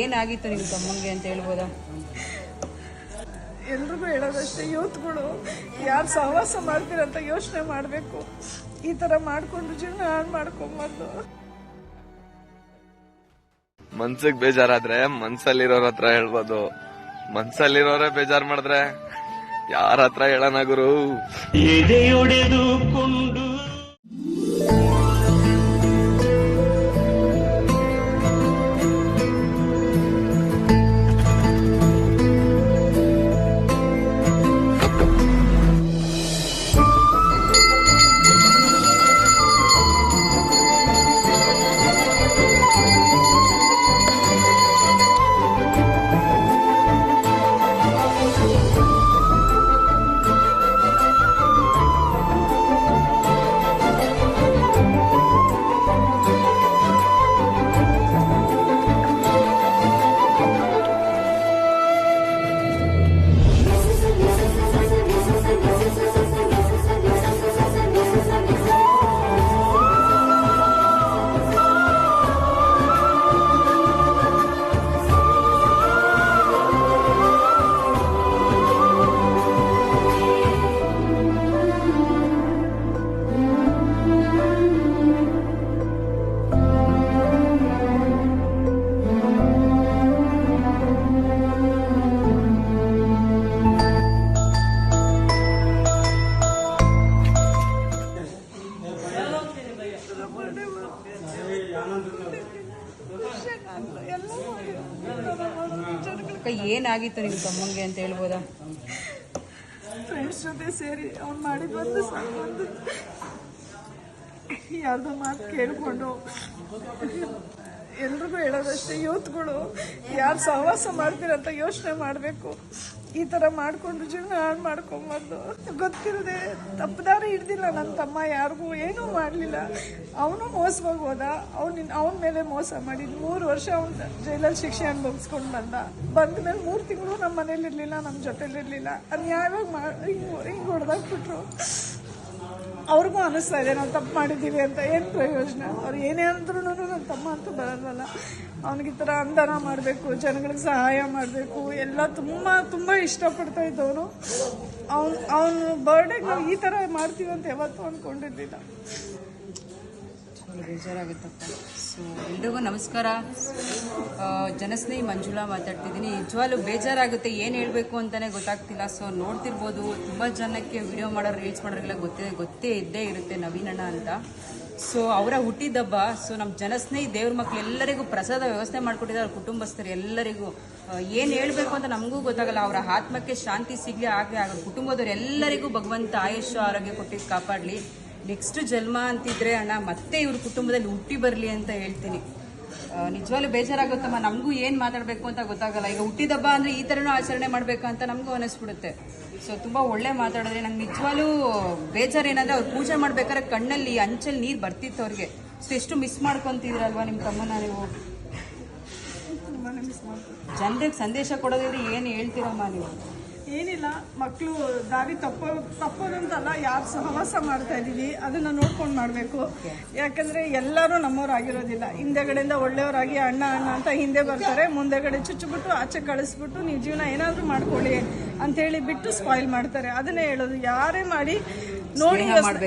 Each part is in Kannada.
ಏನಾಗಿತ್ತು ನಿಮ್ಮ ತಮ್ಮಂಗೆ ಅಂತ ಹೇಳ್ಬೋದಾ? ಎಲ್ರಿಗೂ ಹೇಳೋದಷ್ಟೇ, ಯೂತ್ಗಳು ಯಾರು ಸಹವಾಸ ಮಾಡ್ತೀರಂತ ಯೋಚನೆ ಮಾಡಬೇಕು. ಈ ಥರ ಮಾಡ್ಕೊಂಡು ಜೀವನ ಹಾಳು ಮಾಡ್ಕೊಂಬಂದು ಮನ್ಸಿಗೆ ಬೇಜಾರಾದ್ರೆ ಮನ್ಸಲ್ಲಿರೋರ ಹತ್ರ ಹೇಳ್ಬೋದು. ಮನ್ಸಲ್ಲಿರೋರೇ ಬೇಜಾರ್ ಮಾಡಿದ್ರೆ ಯಾರ ಹತ್ರ ಹೇಳೋಣ ಗುರು? ಎದೆಯೊಡೆದುಕೊಂಡು ಏನಾಗಿತ್ತು ನಿಮ್ಮ ತಮ್ಮಂಗೆ ಅಂತ ಹೇಳ್ಬೋದಾ? ಫ್ರೆಂಡ್ಸ್ ಜೊತೆ ಸೇರಿ ಅವ್ನು ಮಾಡಿದ ಒಂದು ಯಾರ್ದೋ ಮಾತು ಕೇಳಿಕೊಂಡು ಎಲ್ರಿಗೂ ಹೇಳೋದಷ್ಟೇ, ಯೂತ್ಗಳು ಯಾರು ಸಹವಾಸ ಮಾಡ್ತೀರಂತ ಯೋಚನೆ ಮಾಡಬೇಕು. ಈ ಥರ ಮಾಡಿಕೊಂಡು ಜೀವನ ಹಾಳು ಮಾಡ್ಕೊಂಬಂದು ಗೊತ್ತಿರದೆ ತಪ್ಪದಾರಿ ಹಿಡ್ದಿಲ್ಲ. ನನ್ನ ತಮ್ಮ ಯಾರಿಗೂ ಏನೂ ಮಾಡಲಿಲ್ಲ. ಅವನು ಮೋಸವಾಗಿ ಹೋದ. ಅವನ ಮೇಲೆ ಮೋಸ ಮಾಡಿದ್ದು 3 ವರ್ಷ ಅವನು ಜೈಲಲ್ಲಿ ಶಿಕ್ಷೆ ಅನುಭವಿಸ್ಕೊಂಡು ಬಂದ ಮೇಲೆ 3 ತಿಂಗಳು ನಮ್ಮ ಮನೇಲಿ ಇರಲಿಲ್ಲ, ನಮ್ಮ ಜೊತೆಲಿರಲಿಲ್ಲ. ಅನ್ಯಾಯವಾಗಿ ಹಿಂಗೆ ಹೊಡೆದಾಕ್ಬಿಟ್ರು. ಅವ್ರಿಗೂ ಅನ್ನಿಸ್ತಾ ಇದೆ ನಾವು ತಪ್ಪು ಮಾಡಿದ್ದೀವಿ ಅಂತ. ಏನು ಪ್ರಯೋಜನ? ಅವ್ರು ಏನೇ ಅಂದ್ರೂ ನನ್ನ ತಮ್ಮ ಅಂತ ಬರಲ್ಲ. ಅವನಿಗೆ ಈ ಥರ ಅನುದಾನ ಮಾಡಬೇಕು, ಜನಗಳಿಗೆ ಸಹಾಯ ಮಾಡಬೇಕು ಎಲ್ಲ ತುಂಬ ಇಷ್ಟಪಡ್ತಾ ಇದ್ದವನು. ಅವನು ಬರ್ಡೇಗೆ ನಾವು ಈ ಥರ ಮಾಡ್ತೀವಿ ಅಂತ ಯಾವತ್ತೂ ಅಂದ್ಕೊಂಡಿರಲಿಲ್ಲ. ಬೇಜಾರಾಗುತ್ತಪ್ಪ. ಸೊ ಎಲ್ರಿಗೂ ನಮಸ್ಕಾರ. ಜನಸ್ನೇಹಿ ಮಂಜುಳಾ ಮಾತಾಡ್ತಿದ್ದೀನಿ. ನಿಜವಾಗ್ಲೂ ಬೇಜಾರಾಗುತ್ತೆ, ಏನು ಹೇಳಬೇಕು ಅಂತಲೇ ಗೊತ್ತಾಗ್ತಿಲ್ಲ. ಸೊ ನೋಡ್ತಿರ್ಬೋದು, ತುಂಬ ಜನಕ್ಕೆ ವಿಡಿಯೋ ಮಾಡೋರು, ರೀಲ್ಸ್ ಮಾಡೋರಿಗೆಲ್ಲ ಗೊತ್ತೇ ಇದ್ದೇ ಇರುತ್ತೆ ನವೀನಣ್ಣ ಅಂತ. ಸೊ ಅವರ ಹುಟ್ಟಿದಬ್ಬ. ಸೊ ನಮ್ಮ ಜನಸ್ನೇಹಿ ದೇವ್ರ ಮಕ್ಳು ಎಲ್ಲರಿಗೂ ಪ್ರಸಾದ ವ್ಯವಸ್ಥೆ ಮಾಡಿಕೊಟ್ಟಿದ್ದಾರೆ. ಅವ್ರ ಕುಟುಂಬಸ್ಥರು ಎಲ್ಲರಿಗೂ ಏನು ಹೇಳಬೇಕು ಅಂತ ನಮಗೂ ಗೊತ್ತಾಗಲ್ಲ. ಅವರ ಆತ್ಮಕ್ಕೆ ಶಾಂತಿ ಸಿಗಲಿ, ಆಗಲಿ ಅವ್ರ ಕುಟುಂಬದವ್ರು ಎಲ್ಲರಿಗೂ ಭಗವಂತ ಆಯುಷ್ಯ ಆರೋಗ್ಯ ಕೊಟ್ಟಿದ್ದು ಕಾಪಾಡಲಿ. ನೆಕ್ಸ್ಟ್ ಜನ್ಮ ಅಂತಿದ್ರೆ ಅಣ್ಣ ಮತ್ತೆ ಇವ್ರ ಕುಟುಂಬದಲ್ಲಿ ಹುಟ್ಟಿ ಬರಲಿ ಅಂತ ಹೇಳ್ತೀನಿ. ನಿಜವಾಗ್ಲೂ ಬೇಜಾರಾಗುತ್ತಮ್ಮ. ನಮಗೂ ಏನು ಮಾತಾಡಬೇಕು ಅಂತ ಗೊತ್ತಾಗಲ್ಲ. ಈಗ ಹುಟ್ಟಿದಬ್ಬ ಅಂದರೆ ಈ ಥರನೂ ಆಚರಣೆ ಮಾಡಬೇಕಂತ ನಮಗೂ ಅನ್ನಿಸ್ಬಿಡುತ್ತೆ. ಸೊ ತುಂಬ ಒಳ್ಳೆ ಮಾತಾಡಿದ್ರೆ ನಂಗೆ ನಿಜವಾಗ್ಲೂ ಬೇಜಾರು ಏನಂದರೆ ಅವ್ರು ಪೂಜೆ ಮಾಡ್ಬೇಕಾದ್ರೆ ಕಣ್ಣಲ್ಲಿ ಅಂಚಲ್ಲಿ ನೀರು ಬರ್ತಿತ್ತು ಅವ್ರಿಗೆ. ಸೊ ಎಷ್ಟು ಮಿಸ್ ಮಾಡ್ಕೊತಿದ್ರಲ್ವಾ ನಿಮ್ಮ ತಮ್ಮನ ನೀವು? ಜನರಿಗೆ ಸಂದೇಶ ಕೊಡೋದಿದ್ರೆ ಏನು ಹೇಳ್ತೀರಮ್ಮ ನೀವು? ಏನಿಲ್ಲ, ಮಕ್ಕಳು ದಾರಿ ತಪ್ಪೋದಂತಲ್ಲ, ಯಾರು ಸಹವಾಸ ಮಾಡ್ತಾ ಇದ್ದೀವಿ ಅದನ್ನು ನೋಡ್ಕೊಂಡು ಮಾಡಬೇಕು. ಯಾಕಂದರೆ ಎಲ್ಲರೂ ನಮ್ಮವರಾಗಿರೋದಿಲ್ಲ. ಹಿಂದೆಗಡೆಯಿಂದ ಒಳ್ಳೆಯವರಾಗಿ ಅಣ್ಣ ಅಂತ ಹಿಂದೆ ಬರ್ತಾರೆ, ಮುಂದೆಗಡೆ ಚುಚ್ಚಿಬಿಟ್ಟು ಆಚೆ ಕಳಿಸ್ಬಿಟ್ಟು ನೀವು ಜೀವನ ಏನಾದರೂ ಮಾಡ್ಕೊಳ್ಳಿ ಅಂಥೇಳಿ ಬಿಟ್ಟು ಸ್ಪಾಯಿಲ್ ಮಾಡ್ತಾರೆ. ಅದನ್ನೇ ಹೇಳೋದು, ಯಾರೇ ಮಾಡಿ ನೋಡಿ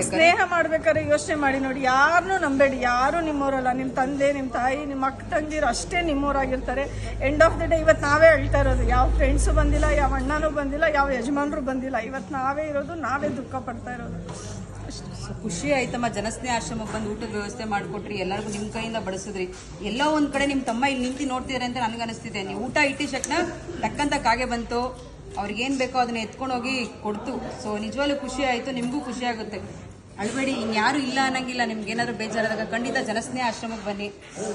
ಸ್ನೇಹ ಮಾಡ್ಬೇಕಾದ್ರೆ ಯೋಚನೆ ಮಾಡಿ ನೋಡಿ. ಯಾರನ್ನೂ ನಂಬೇಡಿ, ಯಾರು ನಿಮ್ಮವರಲ್ಲ. ನಿಮ್ಮ ತಂದೆ, ನಿಮ್ಮ ತಾಯಿ, ನಿಮ್ಮ ಅಕ್ಕ ತಂದಿರು ಅಷ್ಟೇ ನಿಮ್ಮವರಾಗಿರ್ತಾರೆ. ಎಂಡ್ ಆಫ್ ದ ಡೇ ಇವತ್ತು ನಾವೇ ಹೇಳ್ತಾ ಇರೋದು, ಯಾವ ಫ್ರೆಂಡ್ಸು ಬಂದಿಲ್ಲ, ಯಾವ ಅಣ್ಣನೂ ಬಂದಿಲ್ಲ, ಯಾವ ಯಜಮಾನರು ಬಂದಿಲ್ಲ. ಇವತ್ತು ನಾವೇ ಇರೋದು, ನಾವೇ ದುಃಖ ಪಡ್ತಾ ಇರೋದು. ಖುಷಿ ಆಯ್ತಮ್ಮ. ಜನಸ್ನೇಹ ಆಶ್ರಮಕ್ಕೆ ಬಂದು ಊಟದ ವ್ಯವಸ್ಥೆ ಮಾಡಿಕೊಟ್ರಿ, ಎಲ್ಲರಿಗೂ ನಿಮ್ಮ ಕೈಯಿಂದ ಬಡಿಸಿದ್ರಿ. ಎಲ್ಲೋ ಒಂದು ಕಡೆ ನಿಮ್ಮ ತಮ್ಮ ಇಲ್ಲಿ ನಿಂತು ನೋಡ್ತಿದ್ದಾರೆ ಅಂತ ನನಗನ್ನಿಸ್ತಿದೆ. ನೀವು ಊಟ ಇಟ್ಟಿದ ತಕ್ಷಣ ಟಕ್ಕಂತ ಕಾಗೆ ಬಂತು, ಅವ್ರಿಗೇನು ಬೇಕೋ ಅದನ್ನ ಎತ್ಕೊಂಡು ಹೋಗಿ ಕೊಡ್ತು. ಸೊ ನಿಜವಾಗ್ಲೂ ಖುಷಿ ಆಯಿತು, ನಿಮಗೂ ಖುಷಿ ಆಗುತ್ತೆ. ಅಳ್ಬೇಡಿ, ಇನ್ಯಾರು ಇಲ್ಲ ಅನ್ನಂಗಿಲ್ಲ. ನಿಮ್ಗೆ ಏನಾದರೂ ಬೇಜಾರಾದಾಗ ಖಂಡಿತ ಜನಸ್ನೇಹ ಆಶ್ರಮಕ್ಕೆ ಬನ್ನಿ,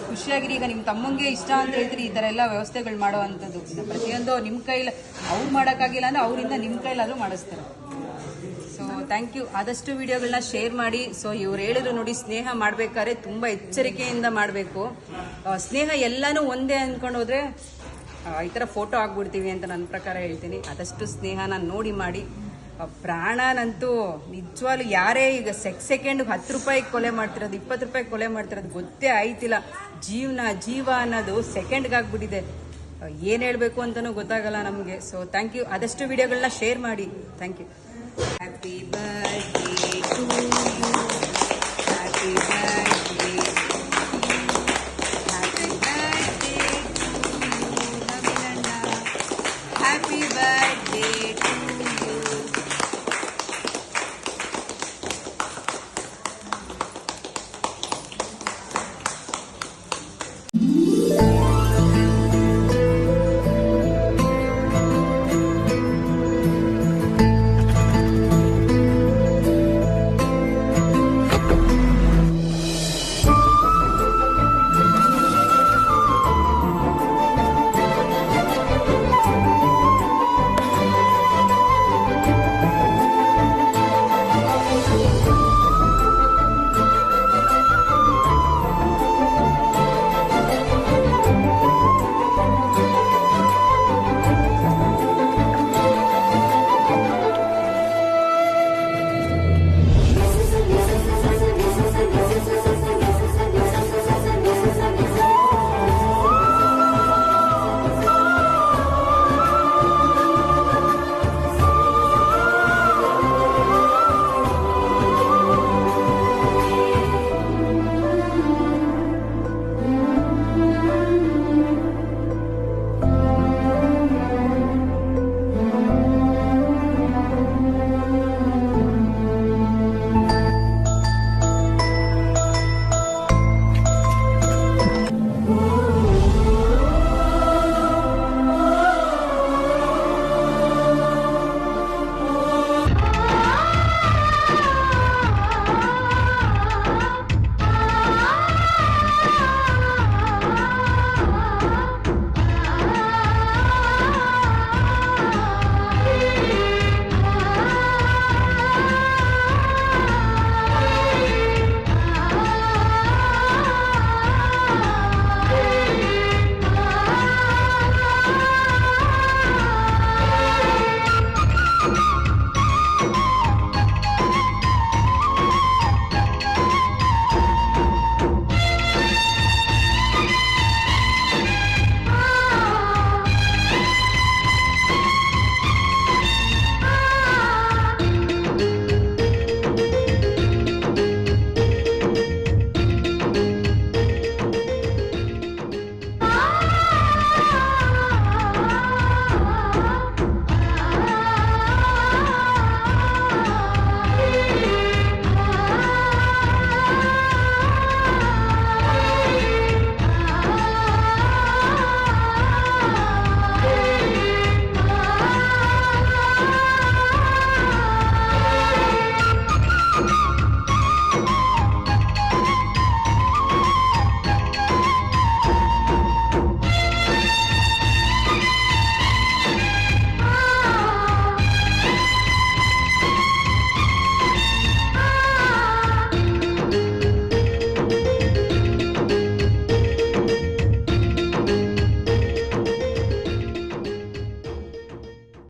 ಖುಷಿಯಾಗಿರಿ. ಈಗ ನಿಮ್ಮ ತಮ್ಮಂಗೆ ಇಷ್ಟ ಅಂತ ಹೇಳ್ತೀರಿ ಈ ಥರ ಎಲ್ಲ ವ್ಯವಸ್ಥೆಗಳು ಮಾಡೋ ಅಂಥದ್ದು. ಪ್ರತಿಯೊಂದು ನಿಮ್ಮ ಕೈಲಿ ಅವ್ರು ಮಾಡೋಕ್ಕಾಗಿಲ್ಲ ಅಂದರೆ ಅವರಿಂದ ನಿಮ್ಮ ಕೈಲಾದರೂ ಮಾಡಿಸ್ತಾರೆ. So thank you. ಆದಷ್ಟು ವಿಡಿಯೋಗಳನ್ನ ಶೇರ್ ಮಾಡಿ. ಸೊ ಇವ್ರು ಹೇಳಿದ್ರು ನೋಡಿ, ಸ್ನೇಹ ಮಾಡಬೇಕಾದ್ರೆ ತುಂಬ ಎಚ್ಚರಿಕೆಯಿಂದ ಮಾಡಬೇಕು. ಸ್ನೇಹ ಎಲ್ಲನೂ ಒಂದೇ ಅಂದ್ಕೊಂಡು ಹೋದರೆ ಈ ಥರ ಫೋಟೋ ಆಗ್ಬಿಡ್ತೀವಿ ಅಂತ ನನ್ನ ಪ್ರಕಾರ ಹೇಳ್ತೀನಿ. ಆದಷ್ಟು ಸ್ನೇಹನ ನೋಡಿ ಮಾಡಿ. ಪ್ರಾಣನಂತೂ ನಿಜವಾಗ್ಲೂ ಯಾರೇ ಈಗ ಸೆಕೆಂಡ್ 10 ರೂಪಾಯಿಗೆ ಕೊಲೆ ಮಾಡ್ತಿರೋದು 20 ರೂಪಾಯಿಗೆ ಕೊಲೆ ಮಾಡ್ತಿರೋದು ಗೊತ್ತೇ ಆಯ್ತಿಲ್ಲ. ಜೀವ ಅನ್ನೋದು ಸೆಕೆಂಡ್ಗೆ ಆಗ್ಬಿಟ್ಟಿದೆ. ಏನು ಹೇಳಬೇಕು ಅಂತಲೂ ಗೊತ್ತಾಗಲ್ಲ ನಮಗೆ. So thank you. ಆದಷ್ಟು ವಿಡಿಯೋಗಳನ್ನ ಶೇರ್ ಮಾಡಿ. Thank you. ಹ್ಯಾಪಿ